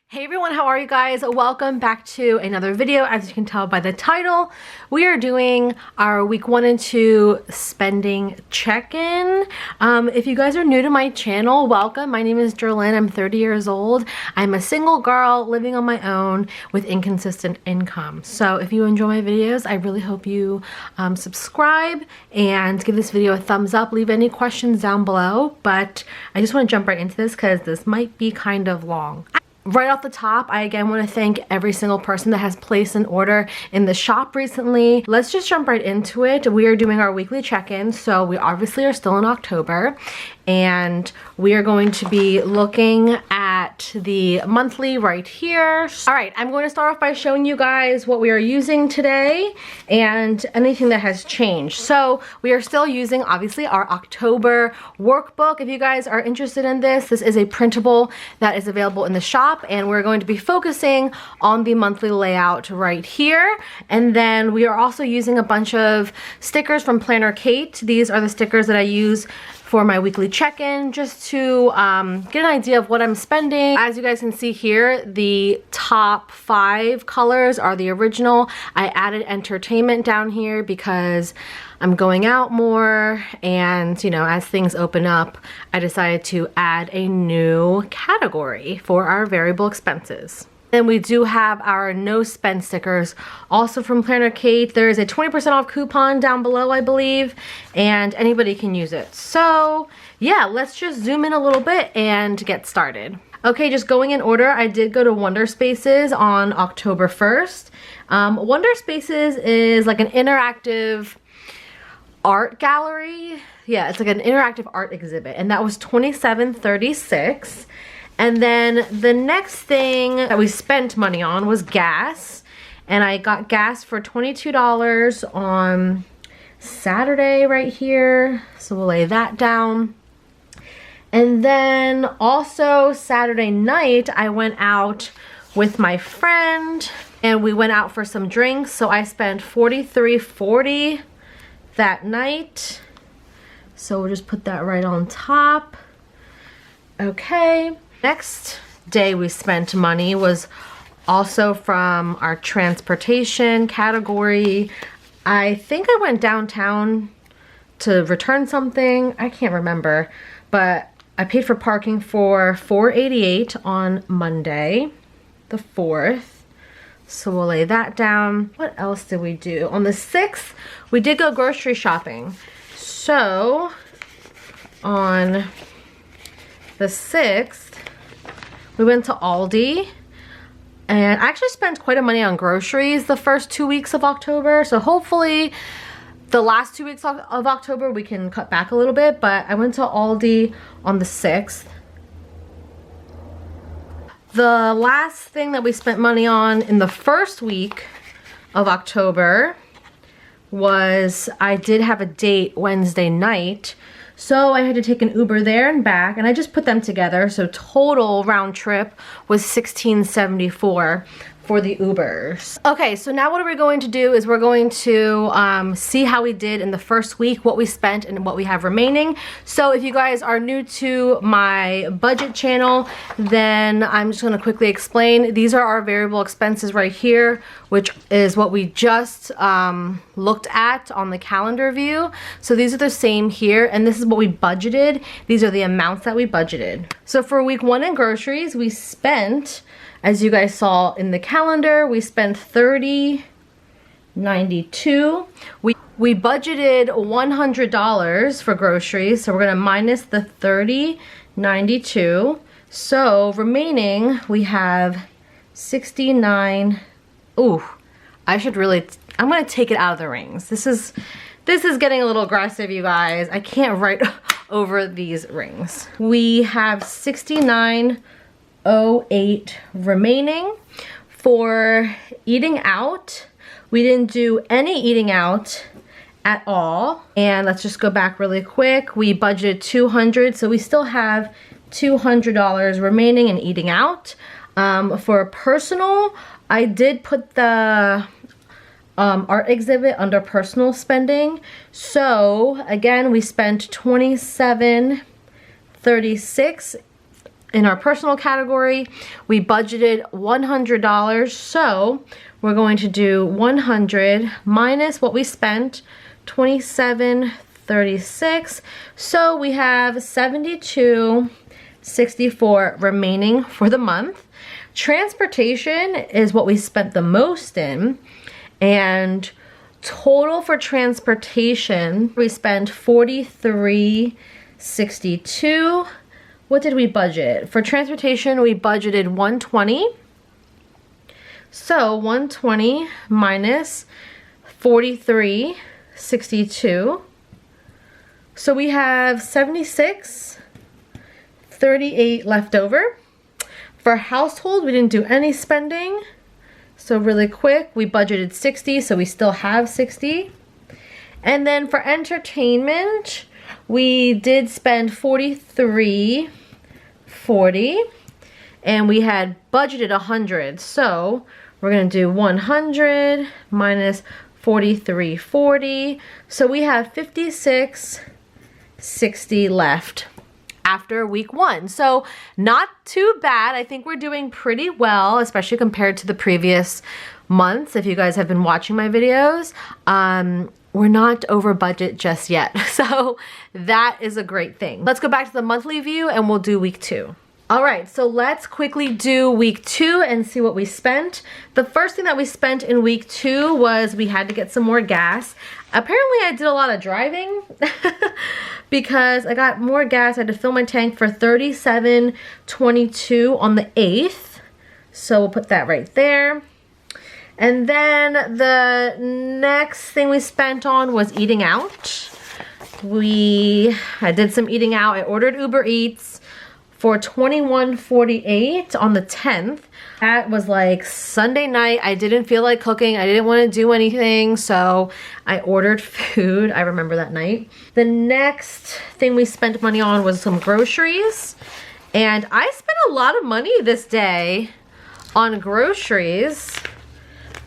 Hey everyone, how are you guys? Welcome back to another video. As you can tell by the title, we are doing our week 1 and 2 spending check-in. If you guys are new to my channel, welcome. My name is Jerlyn. I'm 30 years old. I'm a single girl living on my own with inconsistent income. So if you enjoy my videos, I really hope you subscribe and give this video a thumbs up. Leave any questions down below, but I just want to jump right into this because this might be kind of long. Right off the top, I again want to thank every single person that has placed an order in the shop recently. Let's just jump right into it. We are doing our weekly check-in, so we obviously are still in October, and we are going to be looking at the monthly right here. All right, I'm going to start off by showing you guys what we are using today and anything that has changed. So we are still using, obviously, our October workbook. If you guys are interested in this is a printable that is available in the shop, and we're going to be focusing on the monthly layout right here. And then we are also using a bunch of stickers from Planner Kate. These are the stickers that I use for my weekly check-in, just to get an idea of what I'm spending. As you guys can see here, the top 5 colors are the original. I added entertainment down here because I'm going out more, and you know, as things open up, I decided to add a new category for our variable expenses. Then we do have our no spend stickers, also from Planner Kate. There is a 20% off coupon down below, I believe, and anybody can use it. So yeah, let's just zoom in a little bit and get started. Okay, just going in order, I did go to Wonder Spaces on October 1st. Wonder Spaces is like an interactive art gallery. Yeah, it's like an interactive art exhibit, and that was $27.36. And then the next thing that we spent money on was gas, and I got gas for $22 on Saturday right here, so we'll lay that down. And then also Saturday night I went out with my friend and we went out for some drinks, so I spent $43.40 that night, so we'll just put that right on top. Okay. Next day we spent money was also from our transportation category. I think I went downtown to return something. I can't remember, but I paid for parking for $4.88 on Monday, the 4th. So we'll lay that down. What else did we do? On the 6th, we did go grocery shopping. So on the 6th, we went to Aldi, and I actually spent quite a money on groceries the first 2 weeks of October, so hopefully the last 2 weeks of October we can cut back a little bit, but I went to Aldi on the 6th. The last thing that we spent money on in the first week of October was, I did have a date Wednesday night, so I had to take an Uber there and back, and I just put them together, so total round trip was $16.74 for the Ubers. Okay, so now what we're going to do is we're going to see how we did in the first week, what we spent and what we have remaining. So if you guys are new to my budget channel, then I'm just gonna quickly explain. These are our variable expenses right here, which is what we just looked at on the calendar view. So these are the same here, and this is what we budgeted. These are the amounts that we budgeted. So for week 1 in groceries, we spent, as you guys saw in the calendar, we spent $30.92. We budgeted $100 for groceries, so we're gonna minus the $30.92. So remaining, we have $69. Ooh, I'm gonna take it out of the rings. This is getting a little aggressive, you guys. I can't write over these rings. We have $69.08 remaining. For eating out, we didn't do any eating out at all. And let's just go back really quick. We budgeted $200, so we still have $200 remaining in eating out. For personal, I did put the art exhibit under personal spending. So again, we spent $27.36 in our personal category, we budgeted $100. So we're going to do 100 minus what we spent, 27.36. So we have 72.64 remaining for the month. Transportation is what we spent the most in, and total for transportation, we spent $43.62. What did we budget? For transportation, we budgeted $120. So 120 minus 43.62. So we have 76.38 left over. For household, we didn't do any spending. So really quick, we budgeted 60, so we still have 60. And then for entertainment, we did spend $43.40, and we had budgeted 100. So we're gonna do 100 minus 43.40. So we have 56.60 left after week 1. So not too bad. I think we're doing pretty well, especially compared to the previous months. If you guys have been watching my videos, we're not over budget just yet. So that is a great thing. Let's go back to the monthly view and we'll do week 2. All right, so let's quickly do week 2 and see what we spent. The first thing that we spent in week 2 was we had to get some more gas. Apparently I did a lot of driving because I got more gas. I had to fill my tank for $37.22 on the 8th. So we'll put that right there. And then the next thing we spent on was eating out. I did some eating out. I ordered Uber Eats for $21.48 on the 10th. That was like Sunday night. I didn't feel like cooking. I didn't want to do anything, so I ordered food. I remember that night. The next thing we spent money on was some groceries. And I spent a lot of money this day on groceries.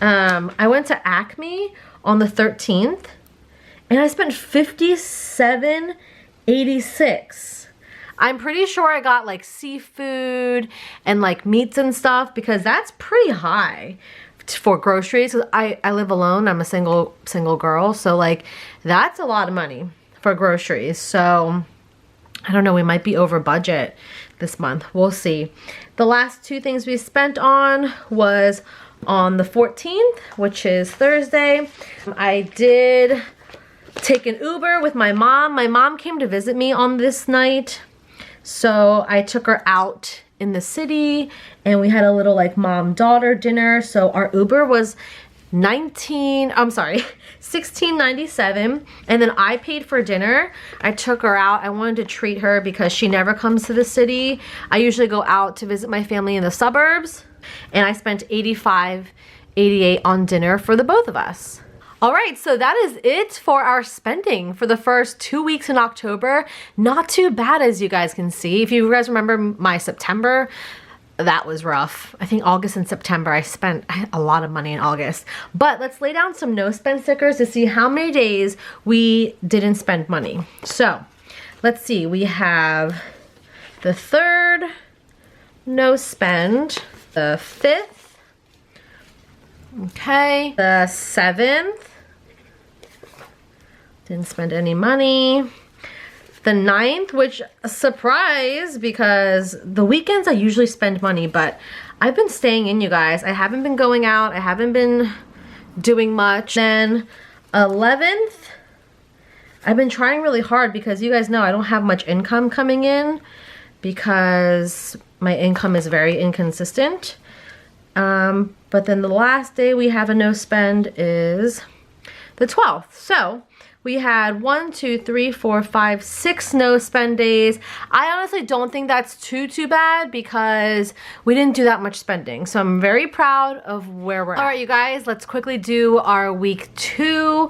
I went to Acme on the 13th, and I spent $57.86. I'm pretty sure I got like seafood and like meats and stuff because that's pretty high for groceries. I live alone. I'm a single girl. So like that's a lot of money for groceries. So I don't know, we might be over budget this month. We'll see. The last 2 things we spent on was on the 14th, which is Thursday. I did take an Uber with my mom. My mom came to visit me on this night. So I took her out in the city and we had a little like mom-daughter dinner. So our Uber was $16.97, and then I paid for dinner. I took her out. I wanted to treat her because she never comes to the city. I usually go out to visit my family in the suburbs, and I spent $85.88 on dinner for the both of us. All right, so that is it for our spending for the first 2 weeks in October. Not too bad, as you guys can see. If you guys remember my September, that was rough. I think August and September, I spent a lot of money in August. But let's lay down some no spend stickers to see how many days we didn't spend money. So let's see, we have the 3rd, no spend, the 5th, okay, the 7th, didn't spend any money. The 9th, which a surprise because the weekends I usually spend money, but I've been staying in, you guys. I haven't been going out. I haven't been doing much. Then 11th, I've been trying really hard because you guys know I don't have much income coming in because my income is very inconsistent. But then the last day we have a no spend is the 12th. So we had 1, 2, 3, 4, 5, 6 no spend days. I honestly don't think that's too bad because we didn't do that much spending. So I'm very proud of where we're at. All right, you guys, let's quickly do our week 2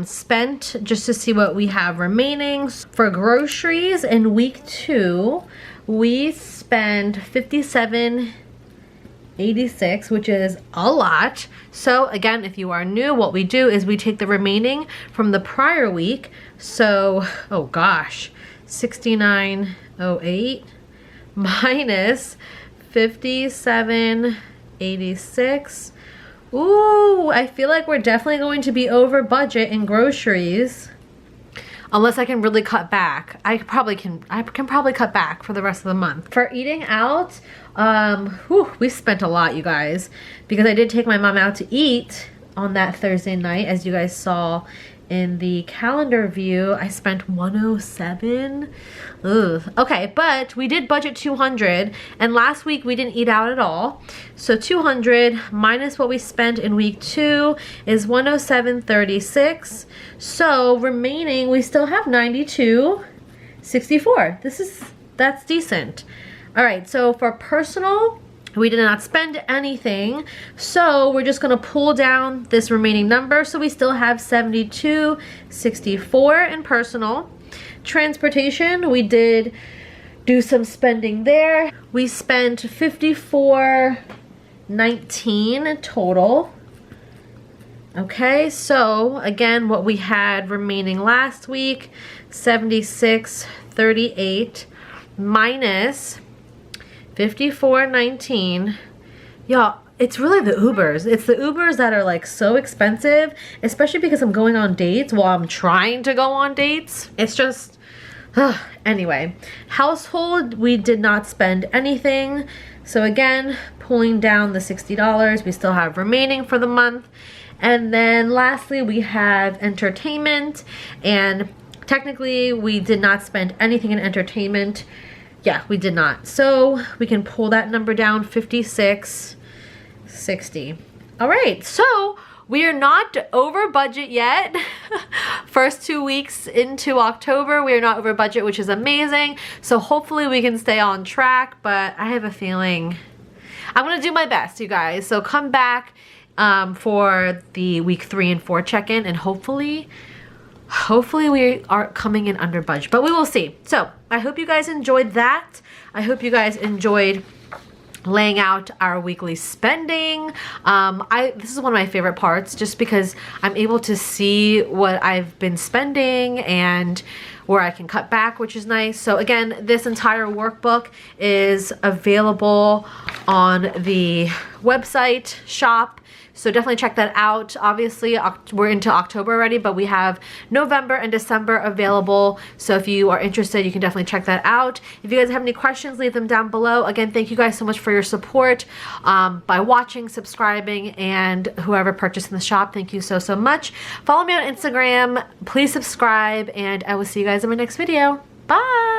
spent just to see what we have remaining. For groceries in week 2, we spent $57.86, which is a lot. So again, if you are new, what we do is we take the remaining from the prior week. So, oh gosh, $69.08 minus 57.86. Ooh, I feel like we're definitely going to be over budget in groceries. Unless I can really cut back. I can probably cut back for the rest of the month. For eating out, we spent a lot, you guys, because I did take my mom out to eat on that Thursday night, as you guys saw in the calendar view. I spent 107. Ugh. Okay, but we did budget 200, and last week we didn't eat out at all. So 200 minus what we spent in week 2 is 107.36. So remaining, we still have 92.64. That's decent. All right, so for personal, we did not spend anything, so we're just gonna pull down this remaining number. So we still have 72.64 in personal. Transportation, we did do some spending there. We spent 54.19 total. Okay, so again, what we had remaining last week, 76.38 minus 54.19. Y'all, it's really the Ubers. It's the Ubers that are like so expensive, especially because I'm going on dates while I'm trying to go on dates. It's just, anyway. Household, we did not spend anything. So again, pulling down the $60 we still have remaining for the month. And then lastly, we have entertainment, and technically we did not spend anything in entertainment. Yeah, we did not. So we can pull that number down, 56.60. All right, so we are not over budget yet. First 2 weeks into October, we are not over budget, which is amazing. So hopefully we can stay on track, but I have a feeling I'm gonna do my best, you guys. So come back for the week 3 and 4 check-in, and hopefully we are coming in under budget, but we will see. So I hope you guys enjoyed that. I hope you guys enjoyed laying out our weekly spending. This is one of my favorite parts, just because I'm able to see what I've been spending and where I can cut back, which is nice. So again, this entire workbook is available on the website shop. So definitely check that out. Obviously, we're into October already, but we have November and December available. So if you are interested, you can definitely check that out. If you guys have any questions, leave them down below. Again, thank you guys so much for your support by watching, subscribing, and whoever purchased in the shop. Thank you so, so much. Follow me on Instagram. Please subscribe, and I will see you guys in my next video. Bye!